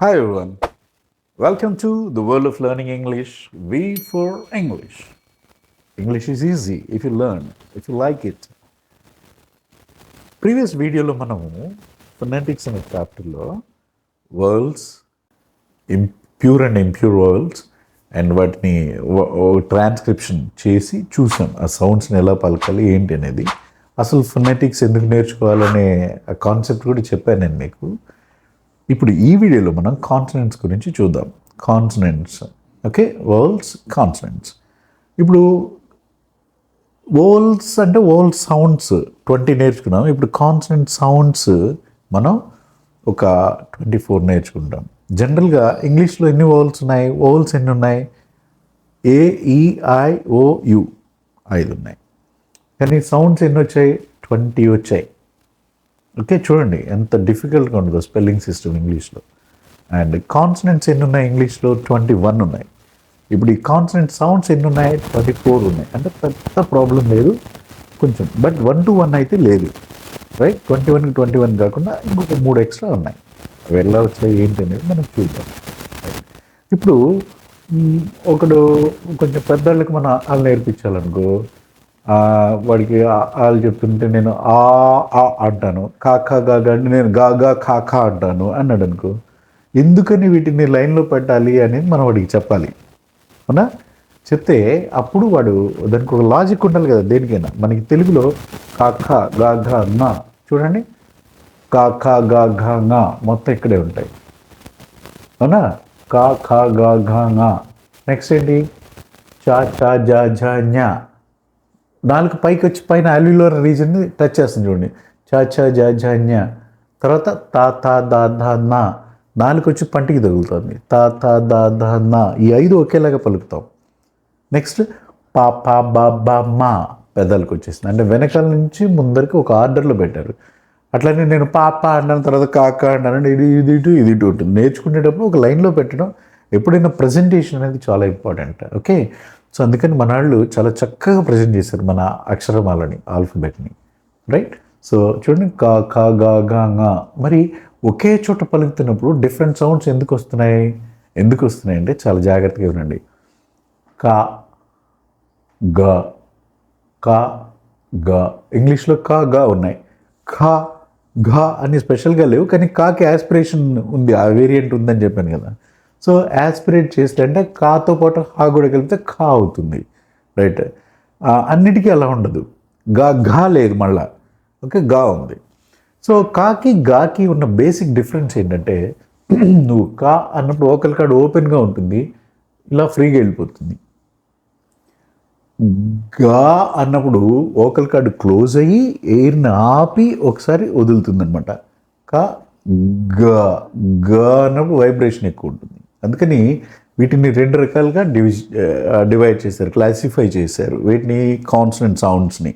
Hi everyone, welcome to the world of learning English. V for English. English is easy if you learn, if you like it. Previous వీడియోలో మనము phonetics అనే చాప్టర్లో words pure and impure words and వాటిని transcription చేసి చూసాం. ఆ సౌండ్స్ని ఎలా పలకాలి ఏంటి అనేది, అసలు ఫొనెటిక్స్ ఎందుకు నేర్చుకోవాలనే ఆ కాన్సెప్ట్ కూడా చెప్పాను నేను మీకు. ఇప్పుడు ఈ వీడియోలో మనం కాన్సనెంట్స్ గురించి చూద్దాం. Consonants, okay, vowels, consonants. ఇప్పుడు వోవెల్స్ అంటే వోవెల్ సౌండ్స్ 20 నేర్చుకున్నాం. ఇప్పుడు కాన్సనెంట్ సౌండ్స్ మనం ఒక 24 నేర్చుకుంటాం. జనరల్గా ఇంగ్లీష్లో ఎన్ని వోవెల్స్ ఉన్నాయి? వోవెల్స్ ఎన్ని ఉన్నాయి? AEIOU 5 ఉన్నాయి. కానీ సౌండ్స్ ఎన్ని వచ్చాయి? 20 వచ్చాయి. ఓకే, చూడండి ఎంత డిఫికల్ట్గా ఉంటుందో స్పెల్లింగ్ సిస్టమ్ ఇంగ్లీష్లో. అండ్ కాన్సనెంట్స్ ఎన్ని ఉన్నాయి ఇంగ్లీష్లో? 21 ఉన్నాయి. ఇప్పుడు ఈ కాన్సనెంట్ సౌండ్స్ ఎన్ని ఉన్నాయి? 24 ఉన్నాయి. అంటే పెద్ద ప్రాబ్లం లేదు కొంచెం, బట్ 1 to 1 అయితే లేదు, రైట్? 21కి 21 కాకుండా ఇంకొక 3 ఎక్స్ట్రా ఉన్నాయి. అవి ఎలా వచ్చాయి ఏంటి అనేది మనం చూద్దాం. ఇప్పుడు ఒకడు కొంచెం పెద్దవాళ్ళకి మనం వాళ్ళు నేర్పించాలనుకో, వాడికి వాళ్ళు చెప్తుంటే నేను ఆ అంటాను, కాకా గాగా అంటే నేను గాగా కాకా అంటాను అన్నాడు అనుకో. ఎందుకని వీటిని లైన్లో పెట్టాలి అనేది మనం వాడికి చెప్పాలి, అవునా? చెప్తే అప్పుడు వాడు దానికి ఒక లాజిక్ ఉండాలి కదా దేనికైనా. మనకి తెలుగులో కాకా గాఘా నా, చూడండి, కాకా గాఘా నా మొత్తం ఇక్కడే ఉంటాయి, అవునా? కా ఖా గా ఘా నా. నెక్స్ట్ ఏంటి? చా చా జా ఝా ఞా. నాలుగు పైకి వచ్చి పైన అల్వియోలర్ రీజన్ని టచ్ చేస్తుంది చూడండి. చా చా జా ఝా ఞా. తర్వాత తా తా దా ధా నా. నాలుగు వచ్చి పంటికి తగులుతుంది. తా తా దా ధా నా. ఈ 5 ఒకేలాగా పలుకుతాం. నెక్స్ట్ పా పా బా బా మా పెదాలకు వచ్చేసింది. అంటే వెనకాల నుంచి ముందరికి ఒక ఆర్డర్లో పెట్టారు. అట్లనే నేను పాప అన్నాను, తర్వాత కాక అన్నాను, ఇది ఇటు ఉంటుంది. నేర్చుకునేటప్పుడు ఒక లైన్లో పెట్టడం, ఎప్పుడైనా ప్రజెంటేషన్ అనేది చాలా ఇంపార్టెంట్. ఓకే, సో అందుకని మన వాళ్ళు చాలా చక్కగా ప్రజెంట్ చేశారు మన అక్షరమాలని, ఆల్ఫబెట్ని, రైట్? సో చూడండి, కా ఖా గా గా గా. మరి ఒకే చోట పలుకుతున్నప్పుడు డిఫరెంట్ సౌండ్స్ ఎందుకు వస్తున్నాయి అంటే చాలా జాగ్రత్తగా వినండి. కా గా, కా గా. ఇంగ్లీష్లో కా గా ఉన్నాయి, ఖా ఘా అని స్పెషల్గా లేవు, కానీ కాకి యాస్పిరేషన్ ఉంది, ఆ వేరియంట్ ఉందని చెప్పాను కదా. సో యాస్పిరేట్ చేస్తే అంటే కాతో పాటు హా కూడా కలిపితే ఖా అవుతుంది, రైట్? అన్నిటికీ అలా ఉండదు. ఘా లేదు మళ్ళా, ఓకే, గా ఉంది. సో కాకి గాకి ఉన్న బేసిక్ డిఫరెన్స్ ఏంటంటే, నువ్వు కా అన్నప్పుడు ఓకల్ కార్డ్ ఓపెన్గా ఉంటుంది, ఇలా ఫ్రీగా వెళ్ళిపోతుంది. గా అన్నప్పుడు ఓకల్ కార్డ్ క్లోజ్ అయ్యి ఎయిర్ని ఆపి ఒకసారి వదులుతుందనమాట. కా గా గా అన్నప్పుడు వైబ్రేషన్ ఎక్కువ ఉంటుంది. అందుకని వీటిని 2 రకాలుగా డివైడ్ చేశారు, క్లాసిఫై చేశారు. వీటిని కాన్సనెంట్ సౌండ్స్ని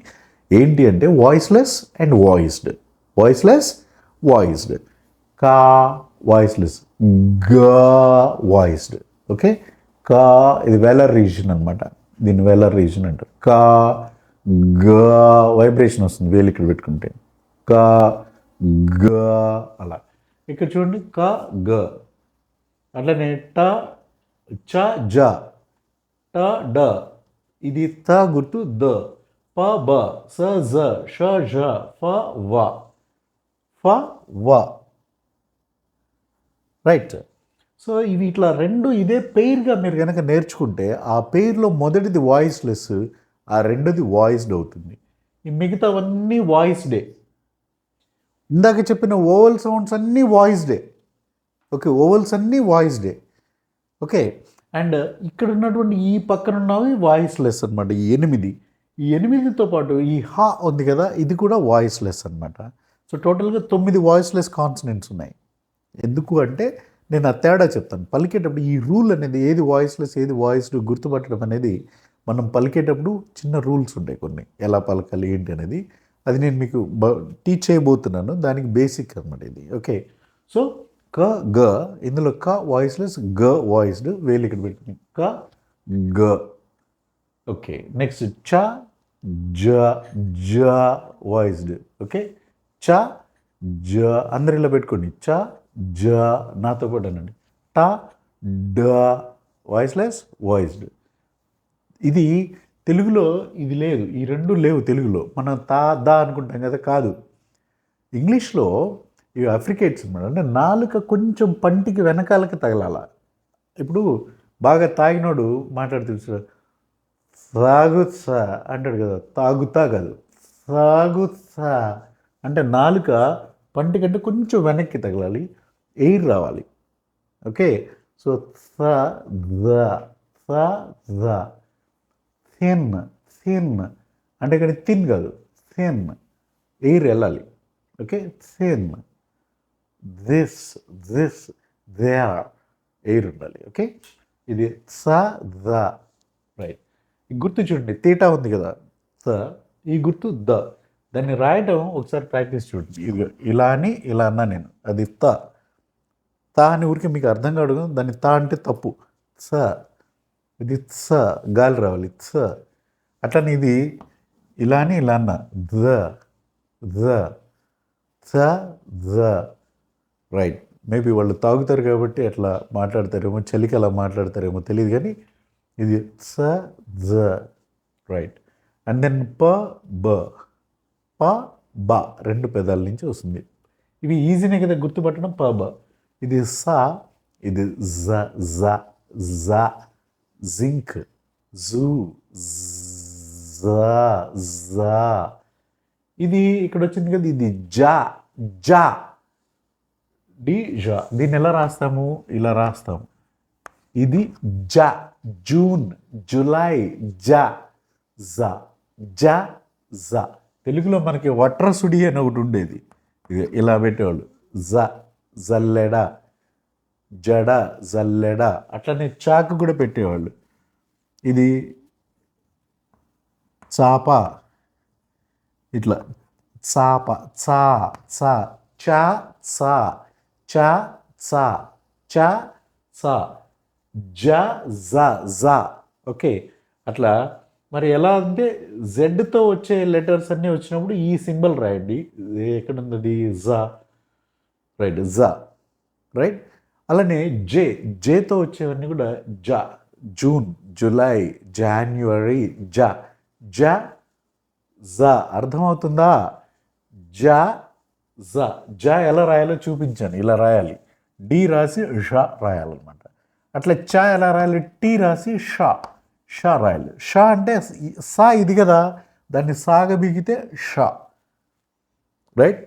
ఏంటి అంటే వాయిస్లెస్ అండ్ వాయిస్డ్. వాయిస్డ్, కా వాయిస్లెస్, గా వాయిస్డ్. ఓకే, కా ఇది వెలర్ రీజన్ అనమాట, దీన్ని వెలర్ రీజన్ అంటారు. కా గా వైబ్రేషన్ వస్తుంది వేలు ఇక్కడ పెట్టుకుంటే, కా గా అలా. ఇక్కడ చూడండి, కా గ. అట్లనే ట చ జ, ట డ, ఇది త గుర్తు ద, ప బ, స జ, ష ఝ, ఫ వ, రైట్? సో ఇవి ఇట్లా 2 ఇదే పెయిర్గా మీరు కనుక నేర్చుకుంటే, ఆ పెయిర్లో మొదటిది వాయిస్లెస్, ఆ రెండోది వాయిస్డ్ అవుతుంది. ఈ మిగతావన్నీ వాయిస్డే. ఇందాక చెప్పిన ఓవల్ సౌండ్స్ అన్నీ వాయిస్డే, ఓకే, ఓవల్స్ అన్నీ వాయిస్డే, ఓకే. అండ్ ఇక్కడ ఉన్నటువంటి ఈ పక్కన ఉన్నవి వాయిస్లెస్ అనమాట. ఈ 8, ఈ 8తో పాటు ఈ హా ఉంది కదా, ఇది కూడా వాయిస్లెస్ అనమాట. సో టోటల్గా 9 వాయిస్లెస్ కాన్సనెంట్స్ ఉన్నాయి. ఎందుకు అంటే నేను ఆ తేడా చెప్తాను పలికేటప్పుడు. ఈ రూల్ అనేది ఏది వాయిస్లెస్ ఏది వాయిస్డ్ గుర్తుపట్టడం అనేది మనం పలికేటప్పుడు చిన్న రూల్స్ ఉంటాయి కొన్ని, ఎలా పలకాలి ఏంటి అనేది. అది నేను మీకు టీచ్ చేయబోతున్నాను, దానికి బేసిక్ అనమాట ఇది. ఓకే, సో క గ, ఇందులో క వాయిస్లెస్, గ వాయిస్డ్, వేలు ఇక్కడ పెట్టుకుని క గ. ఓకే, నెక్స్ట్ చ జ, జ వాయిస్డ్, ఓకే, చ జ అందరు ఇలా పెట్టుకోండి, చ జ, నాతో పాటు అనండి, ట, డ, వాయిస్లెస్, వాయిస్డ్. ఇది తెలుగులో ఇది లేదు, ఈ రెండు లేవు తెలుగులో. మనం తా దా అనుకుంటాం కదా, కాదు. ఇంగ్లీష్లో ఇవి అఫ్రికేట్స్ అనమాట. అంటే నాలుక కొంచెం పంటికి వెనకాలకి తగలాల. ఇప్పుడు బాగా తాగినోడు మాట్లాడుతూ సాగుత్సా అంటాడు కదా, తాగుతా కాదు, సాగుత్సా అంటే నాలుక పంటి కంటే కొంచెం వెనక్కి తగలాలి, ఎయిర్ రావాలి. ఓకే, సో స ద, స ద, థిన్, థిన్ అంటే ఇక్కడ థిన్ కాదు, థిన్, ఎయిర్ వెళ్ళాలి. Okay, thin, this, this, there, air ఉండాలి. ఓకే, ఇది స ద, రైట్. ఈ గుర్తు చూడండి, తీటా ఉంది కదా, స, ఈ గుర్తు ద. దాన్ని రాయటం ఒకసారి ప్రాక్టీస్ చూడండి. ఇది ఇలా అని ఇలా అన్నా నేను, అది త, తా అని ఊరికి మీకు అర్థం కాదు, దాన్ని తా అంటే తప్పు. స, ఇది స, గాలి రావాలి, స. అట్లనే ఇది ఇలా అని ఇలా అన్నా, ద, ద, స, ద, రైట్. మేబీ వాళ్ళు తాగుతారు కాబట్టి అట్లా మాట్లాడతారేమో, చలికి అలా మాట్లాడతారేమో తెలియదు, కానీ ఇది స, ద, రైట్. అండ్ దెన్ ప, బ, ప, బ రెండు పెదాల నుంచి వస్తుంది. ఇవి ఈజీనే కదా గుర్తుపట్టడం, ప, బ. ఇది సా, ఇది జ, జ, జ, జింక్, జూ, జ, జ. ఇది ఇక్కడ వచ్చింది కదా, ఇది జా, జా, డి, జా. దీన్ని ఎలా రాస్తాము, ఇలా రాస్తాము. ఇది జ, జూన్, జులై, జ, జ, జ, జ. తెలుగులో మనకి వట్రసుడి అని ఒకటి ఉండేది, ఇలా పెట్టేవాళ్ళు, జ, జల్లెడ, జడ, జల్లెడ. అట్లనే చాకు కూడా పెట్టేవాళ్ళు. ఇది చాప, ఇట్లా చాప, చా, చా, చా, సా, చా, సా, చా, సా, జ, జ, జ. ఓకే, అట్లా. మరి ఎలా అంటే జెడ్తో వచ్చే లెటర్స్ అన్నీ వచ్చినప్పుడు ఈ సింబల్ రాయండి. ఎక్కడున్నది, జ, రైట్, జ, రైట్. అలానే జే, జేతో వచ్చేవన్నీ కూడా జ, జూన్, జూలై, జాన్యువరి, జ, జ, జ. అర్థమవుతుందా? జ, జ. జ ఎలా రాయాలో చూపించాను, ఇలా రాయాలి. డి రాసి ష రాయాలన్నమాట. అట్లా చ ఎలా రాయాలి, టీ రాసి షా, షా రాయాలి. షా అంటే సా ఇది కదా, దాన్ని సాగ బిగితే షా, రైట్.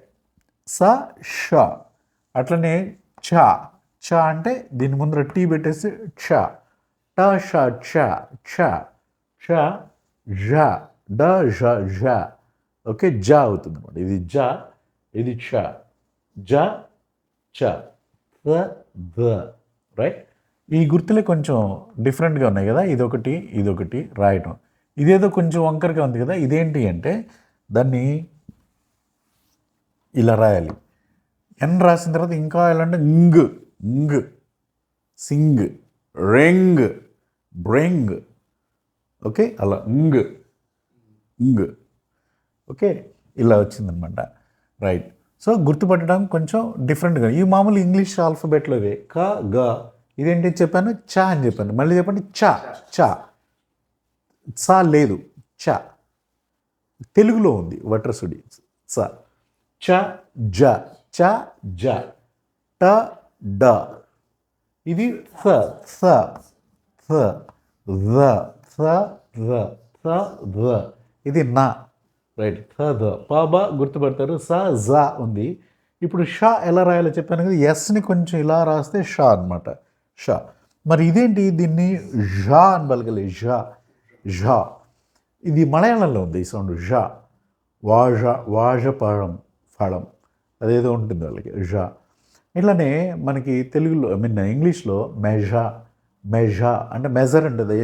సా, షా. అట్లనే చ, చ అంటే దీని ముందర టీ పెట్టేసి ఛ, ట, ష, ఛ, ఛ, ఛ, ఝ, డ, ఝ, ఝ. ఓకే, జ అవుతుంది అనమాట. ఇది జ, ఇది ఛ, జ, చ, ద, ద, రైట్. ఈ గుర్తులే కొంచెం డిఫరెంట్గా ఉన్నాయి కదా, ఇదొకటి ఇదొకటి రాయటం. ఇదేదో కొంచెం వంకరగా ఉంది కదా, ఇదేంటి అంటే దాన్ని ఇలా రాయాలి. ఎన్ రాసిన తర్వాత ఇంకా ఎలా అంటే ఇంగ్, ఇంగ్, సింగ్, రెంగ్, బ్రెంగ్. ఓకే, అలా ఇంగ్, ఇంగ్. ఓకే, ఇలా వచ్చిందనమాట, రైట్. సో గుర్తుపట్టడం కొంచెం డిఫరెంట్గా. ఈ మామూలు ఇంగ్లీష్ ఆల్ఫబెట్లోవే క, గ. ఇదేంటి చెప్పాను, చ అని చెప్పాను. మళ్ళీ చెప్పండి, చ, చ. సా లేదు, చ. తెలుగులో ఉంది వట్రసుడి, స. చ, జ, చ, జ, ట, డ. ఇది స, స, స, ద, స, ద, స, ద. ఇది నా, రైట్. స, ద, ప, బ గుర్తుపడతారు. స, జ ఉంది. ఇప్పుడు షా ఎలా రాయాలో చెప్పాను కదా, ఎస్ని కొంచెం ఇలా రాస్తే షా అనమాట, షా. మరి ఇదేంటి, దీన్ని ఝా అని పలకలే, ఝా, ఝా. ఇది మలయాళంలో ఉంది ఈ సౌండ్, ఝా. వాజ, వాజపഴం, ఫలం, అదేదో ఉంటుంది వాళ్ళకి, ఝా. ఇట్లానే మనకి తెలుగులో, ఇంగ్లీష్లో మెజా, మెజా అంటే మెజర్ ఉంటుంది,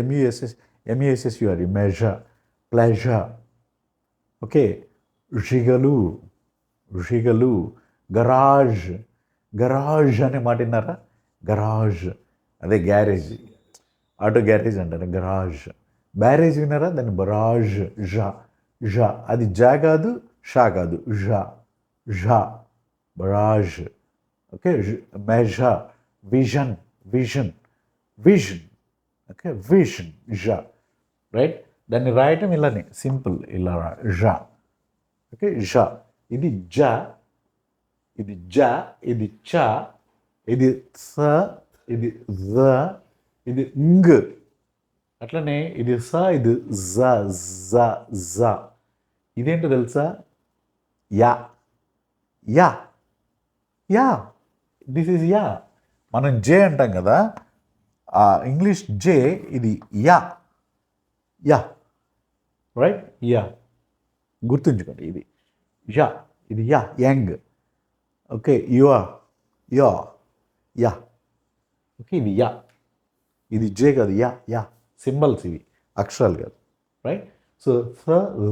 ఎంయుఎస్ఎస్యుఆర్, మెజా, ప్లెజా. ఓకే, జిగలు, జిగలు, గరాజ్, గరాజ్ అనే మాట విన్నారా, గరాజ్ అదే గ్యారేజ్, ఆటో గ్యారేజ్ అంటారు గరాజ్. బ్యారేజ్ విన్నారా, దాన్ని బరాజ్, జా, జా. అది జా కాదు, షా కాదు, జా, జా, barrage, okay, measure, vision, vision, vision. Okay, vision, జ, రైట్. దాన్ని రాయటం ఇలానే సింపుల్, ఇలా జ. ఓకే, జ. ఇది జ, ఇది జ, ఇది చ, ఇది స, ఇది జ, ఇదింగ్. అట్లనే ఇది స, ఇది జ, జ, జ. ఇదేంటో తెలుసా? Yeah, yeah, yeah. This is yeah. మనం జే అంటాం కదా, ఆ ఇంగ్లీష్ జే, ఇది యా, యా, రైట్, యా. గుర్తుంచుకోండి, ఇది యా, ఇది yeah, young. Okay, yeah, yeah, yeah. Okay, ఇది యా, ఇది జే కాదు, యా, యా. సింబల్స్ ఇవి, అక్షరాలు కాదు, రైట్. సో స,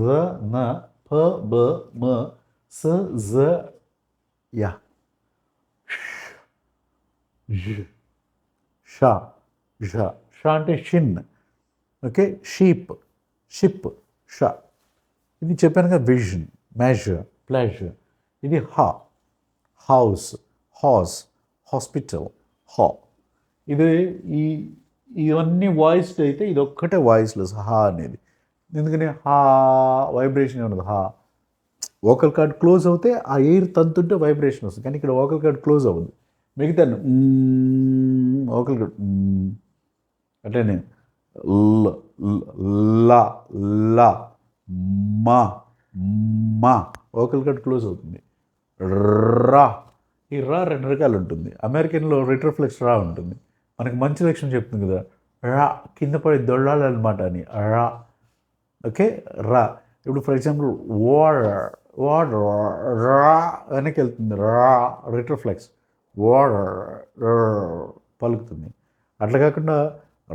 జ, న, ప, బ, మ, స, జ, యా, షా, షా. షా అంటే Shin. Okay, sheep, ship, Shah. ఇది చెప్పాను కదా, విజన్, మెజర్, ప్లెజర్. ఇది హా, హౌస్, హాస్, హాస్పిటల్, హా. ఇది ఇవన్నీ వాయిస్డ్ అయితే ఇది ఒక్కటే వాయిస్లెస్, హా అనేది. ఎందుకని హా వైబ్రేషన్ ఉండదు. హా వోకల్ కార్డ్ క్లోజ్ అవుతే ఆ ఎయిర్ తంతుంటే వైబ్రేషన్ వస్తుంది, కానీ ఇక్కడ వోకల్ కార్డ్ క్లోజ్ అవ్వదు. మిగతా వోకల్ కార్డ్ అట్లనే లా, లా, మా, మా, వోకల్ కార్డ్ క్లోజ్ అవుతుంది. రా, ఈ రా 2 రకాలు ఉంటుంది. అమెరికన్లో రిట్రోఫ్లెక్స్ రా ఉంటుంది. మనకి మంచి లక్షణం చెప్తుంది కదా, రా కింద పడి దొళ్ళాలన్నమాట అని, రా. ఓకే, రా. ఇప్పుడు ఫర్ ఎగ్జాంపుల్ వాటర్, వాటర్, రా వెనక్కి వెళ్తుంది, రా రిట్రోఫ్లెక్స్, వాటర్ పలుకుతుంది. అట్లా కాకుండా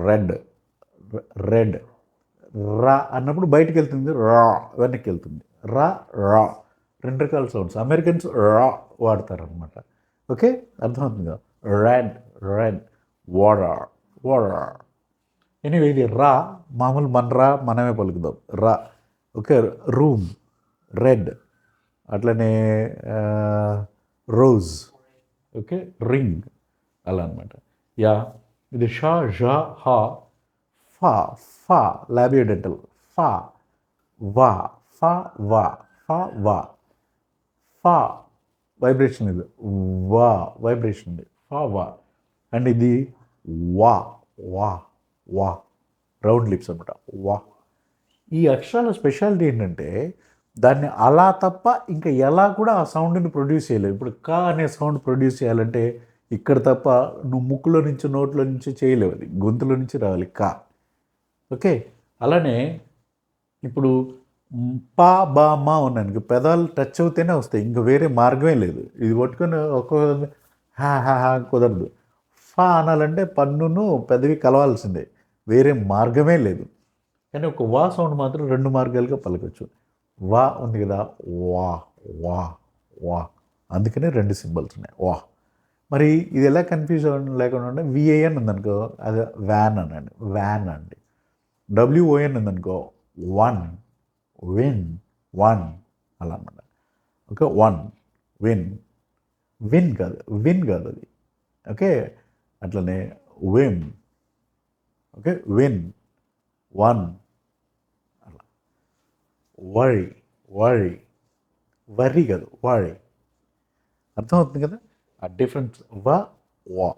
రెడ్, రెడ్, రా అన్నప్పుడు బయటికి వెళ్తుంది, రా వెనక్కి వెళ్తుంది, రా, రా. 2 రకాల సౌండ్స్ అమెరికన్స్ రా వాడతారనమాట. ఓకే, అర్థమవుతుందిగా. Red, red, water, water. Anyway, ఇది రా మామూలు మన రా మనమే పలుకుదాం, రా. Okay, room, red. అట్లనే రోజ్. ఓకే, రింగ్, అలా అనమాట. యా. ఇది షా, జా, హా, ఫా, ఫా లాబియోడెంటల్, ఫా, వా, ఫా, వా, ఫా, వా. ఫా వైబ్రేషన్, ఇది వా వైబ్రేషన్, ఇది ఫా, వా. అండ్ ఇది వా, వా, వా, రౌండ్ లిప్స్ అనమాట, వా. ఈ అక్షరాల స్పెషాలిటీ ఏంటంటే దాన్ని అలా తప్ప ఇంకా ఎలా కూడా ఆ సౌండ్ని ప్రొడ్యూస్ చేయలేదు. ఇప్పుడు కా అనే సౌండ్ ప్రొడ్యూస్ చేయాలంటే ఇక్కడ తప్ప నువ్వు ముక్కులో నుంచి నోట్లో నుంచి చేయలేవు, అది గొంతులో నుంచి రావాలి కా. ఓకే, అలానే ఇప్పుడు పా, బా, మా ఉన్నాను, పెదాలు టచ్ అవుతేనే వస్తాయి, ఇంకా వేరే మార్గమే లేదు. ఇది పట్టుకొని ఒక్కొక్క హా, హా, హా కుదరదు. ఫా అనాలంటే పన్నును పెదవి కలవాల్సిందే, వేరే మార్గమే లేదు. కానీ ఒక వా సౌండ్ మాత్రం 2 మార్గాలుగా పలకొచ్చు. వా ఉంది కదా, వా, వా, వా. అందుకనే 2 సింబల్స్ ఉన్నాయి, వా. మరి ఇది ఎలా కన్ఫ్యూజ్ లేకుండా ఉంటే విఏఎన్ ఉందనుకో, అది వ్యాన్ అనండి, వ్యాన్ అండి. డబ్ల్యూఓఎన్ ఉందనుకో, వన్, విన్, వన్, అలా అనమాట. ఓకే, వన్, విన్, విన్ కాదు, విన్ కాదు అది. ఓకే, అట్లనే విన్. ఓకే, విన్, వన్, అలా. వరి, వరి, వరి కాదు, వరి. అర్థమవుతుంది కదా ఆ డిఫరెన్స్, వా, వా.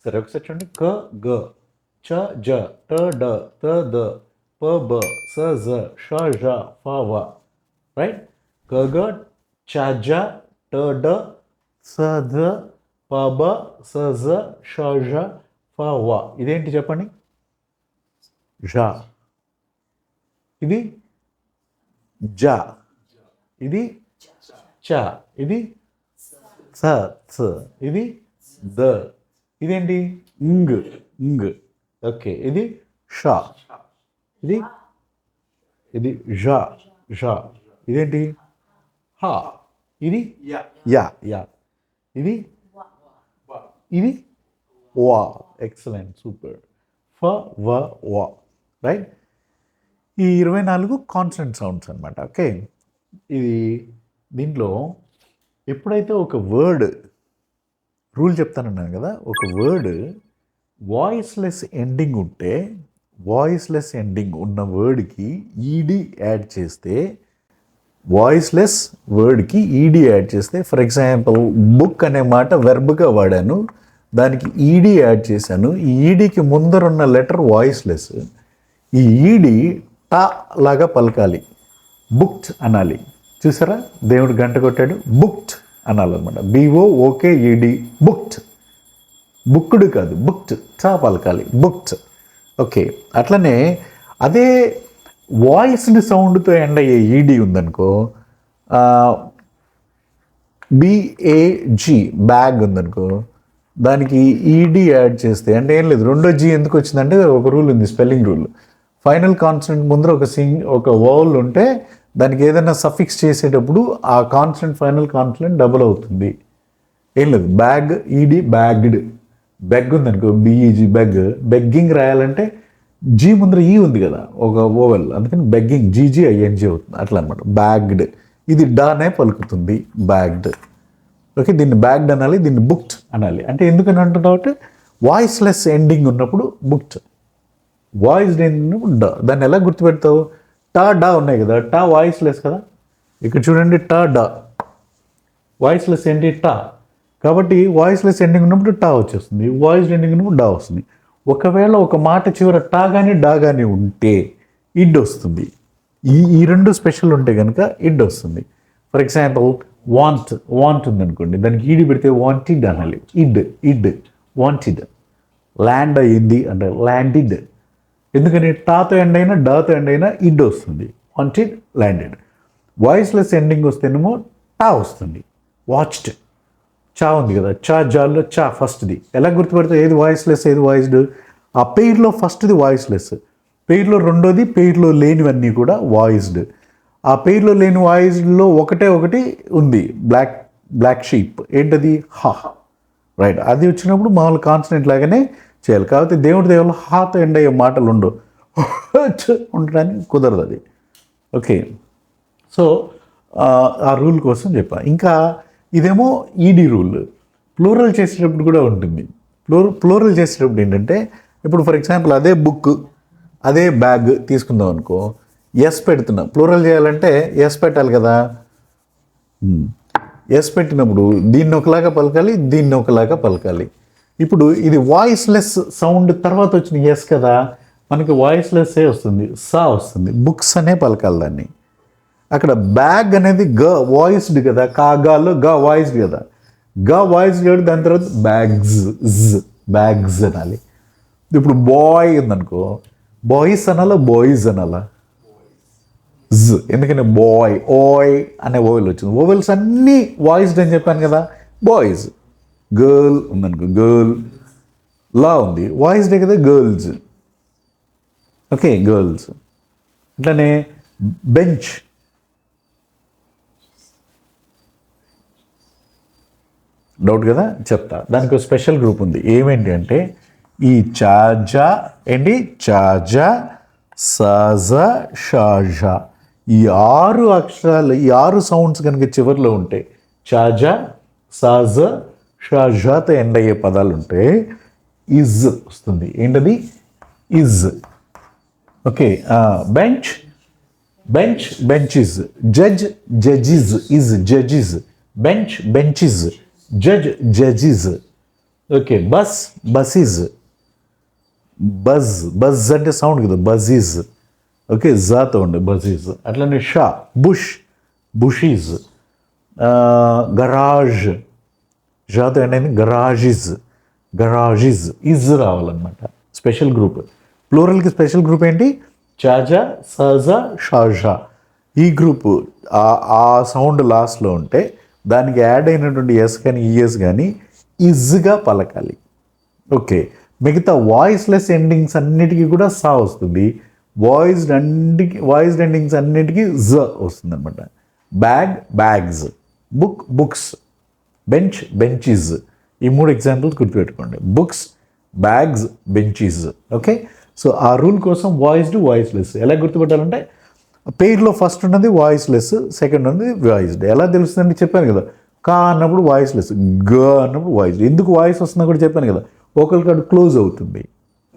సరే, ఒకసారి చూడండి. క, గ, చ, జ, ట, డ, త, ద, ప, బ, స, జ, ష, ఝ, ఫ, వ. రైట్. క, గ, చ, జ, ట, డ, స, ధ, ప, బ, స, జ, ష, ఝ, ఫ, వ. ఇదేంటి చెప్పండి? ఝ. ఇది జ. ఇది చ. ఇది స, స. ఇది ద. ఇదేంటి? ఇంగ్, ఇంగ్. ఓకే, ఇది షా. ఇది ఇది ఝ, ఝ. ఇదేంటి? హా. ఇది యా, యా. ఇది ఇది వా. Excellent, super. ఫ, వ, వా. రైట్. ఈ 24 కాన్సనెంట్ సౌండ్స్ అనమాట. ఓకే, ఇది దీంట్లో ఎప్పుడైతే ఒక వర్డ్ రూల్ చెప్తానన్నాను కదా, ఒక వర్డ్ వాయిస్లెస్ ఎండింగ్ ఉంటే వాయిస్లెస్ ఎండింగ్ ఉన్న వర్డ్కి ఈడి యాడ్ చేస్తే, వాయిస్లెస్ వర్డ్కి ఈడి యాడ్ చేస్తే, ఫర్ ఎగ్జాంపుల్ బుక్ అనే మాట వెర్బ్గా వాడాను, దానికి ఈడి యాడ్ చేశాను. ఈ ఈడికి ముందరున్న లెటర్ వాయిస్లెస్, ఈ ఈడి టా లాగా పలకాలి, బుక్డ్ అనాలి. చూసారా, దేవుడు గంట కొట్టాడు, బుక్డ్ అనాలన్నమాట. BOOKED, booked. బుక్డ్ కాదు, బుక్డ్, టా పలకాలి, బుక్డ్. ఓకే, అట్లనే అదే వాయిస్డ్ సౌండ్తో ఎండ్ అయ్యే ఈడి ఉందనుకో, BAG, బ్యాగ్ ఉందనుకో, దానికి ఈడి యాడ్ చేస్తే, అంటే ఏం లేదు, రెండో జీ ఎందుకు వచ్చిందంటే ఒక రూల్ ఉంది, స్పెల్లింగ్ రూల్. ఫైనల్ కాన్సనెంట్ ముందర ఒక వౌల్ ఉంటే దానికి ఏదైనా సఫిక్స్ చేసేటప్పుడు ఆ కాన్సనెంట్, ఫైనల్ కాన్సనెంట్ డబుల్ అవుతుంది. ఏం లేదు, బ్యాగ్, ఈడి, బ్యాగ్డ్. బెగ్ ఉందనుకో, BEG, బెగ్. బెగ్గింగ్ రాయాలంటే జీ ముందర ఈ ఉంది కదా, ఒక ఓవెల్, అందుకని బెగ్గింగ్, GGING అవుతుంది. అట్లా అనమాట. బ్యాగ్డ్, ఇది డానే పలుకుతుంది, బ్యాగ్డ్. ఓకే, దీన్ని బ్యాగ్డ్ అనాలి, దీన్ని బుక్డ్ అనాలి. అంటే ఎందుకని అంటున్నావు అంటే, వాయిస్లెస్ ఎండింగ్ ఉన్నప్పుడు బుక్డ్, వాయిస్ ఎండింగ్ ఉన్నప్పుడు డా. దాన్ని ఎలా గుర్తుపెడతావు? టా డా ఉన్నాయి కదా, టా వాయిస్లెస్ కదా, ఇక్కడ చూడండి, టా డా వాయిస్లెస్ ఏంటి, టా. కాబట్టి వాయిస్లెస్ ఎండింగ్ ఉన్నప్పుడు టా వచ్చేస్తుంది, వాయిస్ ఎండింగ్ ఉన్నప్పుడు డా వస్తుంది. ఒకవేళ ఒక మాట చివర టా కానీ డా కానీ ఉంటే ఇడ్ వస్తుంది. ఈ రెండు స్పెషల్ ఉంటే కనుక ఇడ్ వస్తుంది. ఫర్ ఎగ్జాంపుల్ వాంట్ ఉందనుకోండి, దానికి ఈడి పెడితే వాంటిడ్ అనాలి, ఇడ్ వాంటిడ్. ల్యాండ్ అయ్యింది అంటే ల్యాండిడ్. ఎందుకని టాతో ఎండ్ అయినా డాతో ఎండ్ అయినా ఇడ్ వస్తుంది, వాంటిడ్, ల్యాండెడ్. వాయిస్లెస్ ఎండింగ్ వస్తేనేమో టా వస్తుంది, వాచ్డ్. చా ఉంది కదా, జాల్లో చా ఫస్ట్ది. ఎలా గుర్తుపెడతావు ఏది వాయిస్లెస్ ఏది వాయిస్డ్? ఆ పెయిర్లో ఫస్ట్ది వాయిస్లెస్, పెయిర్లో రెండోది, పెయిర్లో లేనివన్నీ కూడా వాయిస్డ్. ఆ పెయిర్లో లేని వాయిస్డ్లో ఒకటే ఒకటి ఉంది, బ్లాక్ షీప్. ఏంటది? హా. రైట్, అది వచ్చినప్పుడు మామూలు కాన్సనెంట్ లాగానే చేయాలి. కాబట్టి దేవుళ్ళ హాతో ఎండ్ అయ్యే మాటలు ఉండవు, ఉండడానికి కుదరదు అది. ఓకే, సో ఆ రూల్ కోసం చెప్పా. ఇంకా ఇదేమో ఈడి రూల్. ప్లూరల్ చేసేటప్పుడు కూడా ఉంటుంది. ప్లూరల్ చేసేటప్పుడు ఏంటంటే, ఇప్పుడు ఫర్ ఎగ్జాంపుల్ అదే బుక్, అదే బ్యాగ్ తీసుకుందాం అనుకో, ఎస్ పెడుతున్నా. ప్లూరల్ చేయాలంటే ఎస్ పెట్టాలి కదా. ఎస్ పెట్టినప్పుడు దీన్ని ఒకలాగా పలకాలి, దీన్ని ఒకలాగా పలకాలి. ఇప్పుడు ఇది వాయిస్లెస్ సౌండ్ తర్వాత వచ్చిన ఎస్ కదా, మనకి వాయిస్లెస్సే వస్తుంది, సా వస్తుంది. బుక్స్ అనే పలకాలి దాన్ని. అక్కడ బ్యాగ్ అనేది వాయిస్డ్ కదా, కాగాలో వాయిస్డ్ కదా, వాయిస్డ్ కాబట్టి దాని తర్వాత బ్యాగ్స్ అనాలి. ఇప్పుడు బాయ్ ఉందనుకో, బాయ్స్ అనాలా బాయ్స్ అనాలా? ఎందుకంటే బాయ్, ఓయ్ అనే ఓవెల్ వచ్చింది. ఓవెల్స్ అన్నీ వాయిస్డ్ అని చెప్పాను కదా. బాయ్స్. గర్ల్ ఉందనుకో, గర్ల్. లా ఉంది, వాయిస్డే కదా, గర్ల్స్. Okay, girls. అట్లనే బెంచ్. డౌట్ కదా, చెప్తా. దానికి ఒక స్పెషల్ గ్రూప్ ఉంది. ఏమేంటి అంటే, ఈ చాజా ఏంటి, చాజా, సాజా, షాజా, ఈ 6 అక్షరాలు, ఈ 6 సౌండ్స్ కనుక చివరిలో ఉంటే, చాజా, సాజా, షాజాతో ఎండ్ అయ్యే పదాలు ఉంటే ఇజ్ వస్తుంది. ఏంటది? ఇజ్. Okay, bench, benches. జడ్జిస్, ఇజ్, judges. Bench, benches. Judges. Okay, buses. Buzz అంటే సౌండ్ కదా, బజీస్. ఓకే, జాతో ఉండే బజీస్. అట్లనే షా, బుషీస్. గరాజ్, జాతో ఏంటంటే గరాజిస్. ఇజ్ రావాలన్నమాట. Special group. ప్లూరల్కి స్పెషల్ గ్రూప్ ఏంటి? చాజా, సాజా, షాజా. ఈ గ్రూపు ఆ సౌండ్ లాస్ట్లో ఉంటే దానికి యాడ్ అయినటువంటి ఎస్ కానీ ఈఎస్ కానీ ఇజ్గా పలకాలి. ఓకే, మిగతా వాయిస్లెస్ ఎండింగ్స్ అన్నిటికీ కూడా సా వస్తుంది. వాయిస్డ్ ఎండింగ్స్ అన్నిటికీ జ వస్తుంది అనమాట. Bag, bags. Book, books. Bench, benches. ఈ 3 ఎగ్జాంపుల్స్ గుర్తుపెట్టుకోండి. Books, bags, benches. Okay, so ఆ రూల్ కోసం వాయిస్డ్, వాయిస్లెస్ ఎలా గుర్తుపెట్టాలంటే, పెయిర్లో ఫస్ట్ ఉన్నది వాయిస్లెస్, సెకండ్ ఉన్నది వాయిస్డ్. ఎలా తెలుస్తుందని చెప్పాను కదా, కా అన్నప్పుడు వాయిస్ లెస్, గ అన్నప్పుడు వాయిస్. ఎందుకు వాయిస్ వస్తుందో కూడా చెప్పాను కదా, ఒకరికి అటు క్లోజ్ అవుతుంది.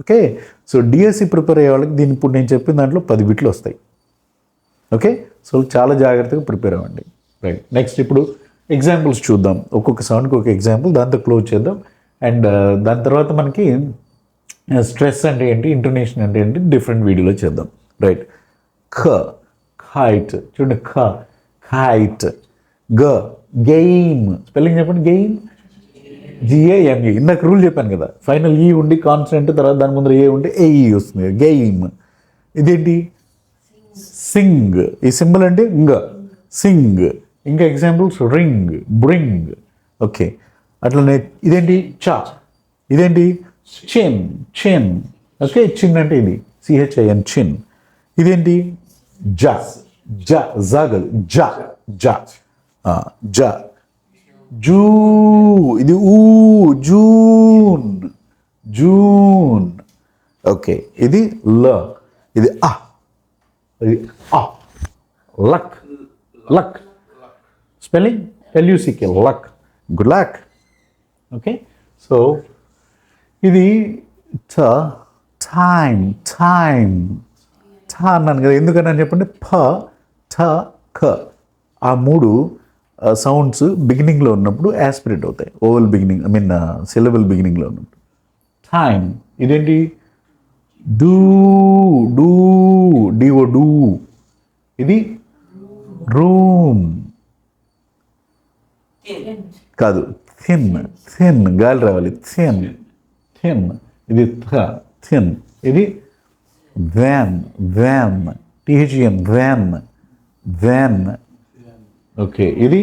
ఓకే, సో డిఎస్సి ప్రిపేర్ అయ్యే వాళ్ళకి దీని ఇప్పుడు నేను చెప్పిన దాంట్లో 10 బిట్లు వస్తాయి. ఓకే, సో చాలా జాగ్రత్తగా ప్రిపేర్ అవ్వండి. రైట్, నెక్స్ట్ ఇప్పుడు ఎగ్జాంపుల్స్ చూద్దాం. ఒక్కొక్క సౌండ్కి ఒక ఎగ్జాంపుల్, దాంతో క్లోజ్ చేద్దాం. అండ్ దాని తర్వాత మనకి స్ట్రెస్ అంటే ఏంటి, ఇంటోనేషన్ అంటే ఏంటి డిఫరెంట్ వీడియోలో చేద్దాం. రైట్, ఖ ఖైట్ చూడండి, ఖ ఖైట్. గ గెయిమ్, స్పెల్లింగ్ చెప్పండి. గెయిమ్ జిఏఎంఈ. ఇందాక రూల్ చెప్పాను కదా, ఫైనల్ ఈ ఉండి కాన్సనెంట్ తర్వాత దాని ముందర ఏ ఉండి ఏఈ వస్తుంది. గెయిమ్. ఇదేంటి, సింగ్. ఈ సింబల్ అంటే ఇంగ, సింగ్. ఇంకా ఎగ్జాంపుల్స్ రింగ్, బ్రింగ్. ఓకే, అట్లనే ఇదేంటి చా, ఇదేంటి చిన్, చిన్. ఓకే, చిన్ అంటే ఇది సిహెచ్ఐఎన్, చిన్. ఇదేంటి జా, జా జాగల్, జా జా జా. జూ, ఇది ఊ, జూన్, జూన్. ఓకే, ఇది ల, ఇది ఆ, ఇది ఆ. Luck, luck. Spelling L U C K, luck. Good luck. Okay, so ఇది ట, టైమ్, టైమ్. ట అన్నాను కదా, ఎందుకన్నా చెప్పండి. ఫ, ఠ, ఖ ఆ 3 సౌండ్స్ బిగినింగ్లో ఉన్నప్పుడు యాస్పిరేట్ అవుతాయి. ఓవల్ బిగినింగ్, ఐ మీన్ సిలబుల్ బిగినింగ్లో ఉన్నప్పుడు. టైమ్. ఇదేంటి, డూ, డూ, డిఓ, డూ. ఇది రూమ్ కాదు, థిన్, థిన్. గాలి రావాలి, థిన్, థిన్. ఇది థ, థిన్. ఇది van, van, T H N, van, van. Okay, ఇది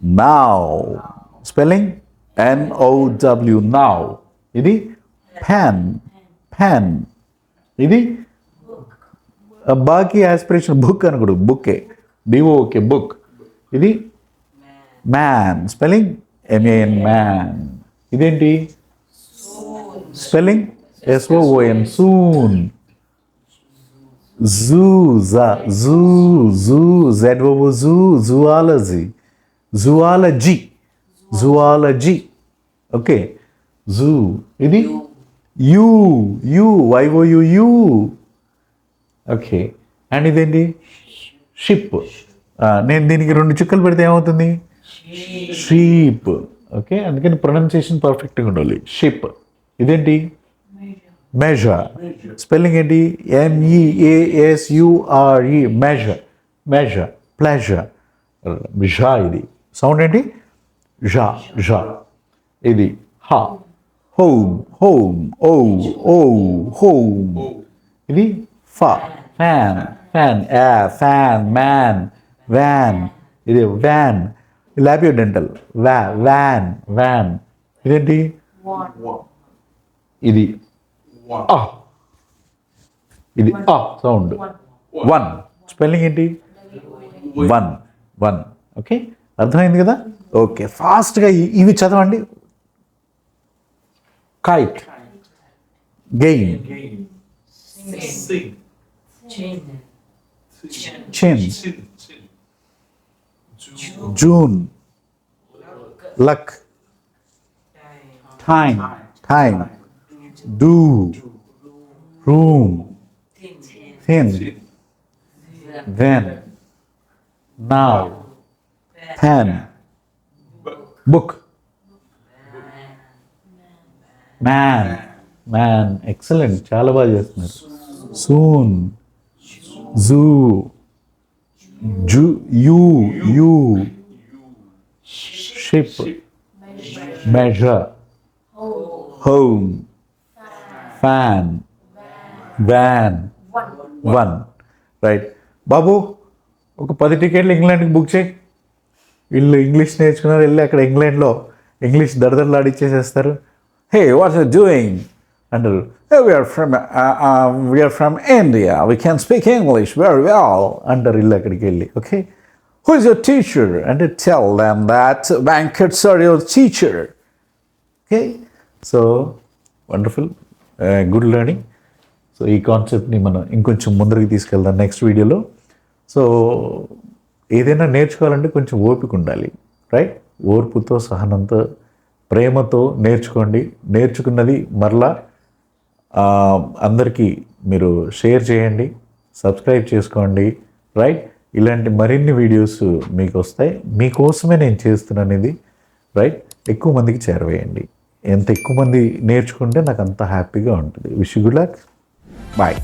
నౌ, స్పెల్లింగ్ NOW, నౌ. ఇది పెన్, పెన్. ఇది బాకీ యాస్పిరేషన్ బుక్ అనకూడదు, బుక్కే, డిఓకే, బుక్. ఇది మ్యాన్, స్పెల్లింగ్ MAN, మ్యాన్. ఇదేంటి, స్పెల్లింగ్ SOON, సూన్. జూ, జా, zoo, zoo, ZOO, zoo, zoology, zoology, zoology. Okay, జూ. ఇది you, you, YOU, you. Okay, and ఇదేంటి, షిప్. నేను దీనికి 2 చుక్కలు పెడితే ఏమవుతుంది, షీప్. ఓకే, అందుకని ప్రొనౌన్సియేషన్ పర్ఫెక్ట్గా ఉండాలి. షిప్. ఇదేంటి, మెజర్. స్పెల్లింగ్ ఏంటి, MEASURE, మెజర్, మెజర్. ప్లెజర్, జా. ఇది సౌండ్ ఏంటి, జా, జా. ఇది హా, హోమ్, హోమ్, ఓ, ఓ, హోమ్. ఇది ఫా, fan, fan, fan, man, van. ఇది van, labiodental, van, van. ఇదేంటి, ఇది ఆ, ఇది ఆ సౌండ్. వన్, స్పెల్లింగ్ ఏంటి, వన్, వన్. ఓకే, అర్థమైంది కదా. ఓకే, ఫాస్ట్గా ఇవి చదవండి. Kite, gain, chin, June, luck, time, time, do, room, thin, then, now, pen, book, man, man. Excellent, చాలా బాగా చేస్తున్నారు. soon, zoo, you, ship, measure, home, fan, van, one. Right బాబు, ఒక 10 టికెట్లు ఇంగ్లాండ్కి బుక్ చేయి. వీళ్ళు ఇంగ్లీష్ నేర్చుకున్నారు, వెళ్ళి అక్కడ ఇంగ్లాండ్లో ఇంగ్లీష్ దడదడలాడిచ్చేసేస్తారు. హే, వాట్ ఆర్ డూయింగ్ అంటారు. We are from India, we can speak English very well అంటారు వీళ్ళు అక్కడికి వెళ్ళి. Okay, who is your teacher అంటే tell them that Venkat sir your teacher. Okay, so wonderful, good learning. So ఈ కాన్సెప్ట్ని మనం ఇంకొంచెం ముందరికి తీసుకెళ్దాం నెక్స్ట్ వీడియోలో. సో ఏదైనా నేర్చుకోవాలంటే కొంచెం ఓపిక ఉండాలి, రైట్? ఓర్పుతో, సహనంతో, ప్రేమతో నేర్చుకోండి. నేర్చుకున్నది మరలా అందరికీ మీరు షేర్ చేయండి, సబ్స్క్రైబ్ చేసుకోండి, రైట్? ఇలాంటి మరిన్ని వీడియోస్ మీకు వస్తాయి. మీకోసమే నేను చేస్తున్నాను ఇది, రైట్? ఎక్కువ మందికి చేరవేయండి. ఎంత ఎక్కువ మంది నేర్చుకుంటే నాకు అంత హ్యాపీగా ఉంటుంది. Wish you good luck. Bye.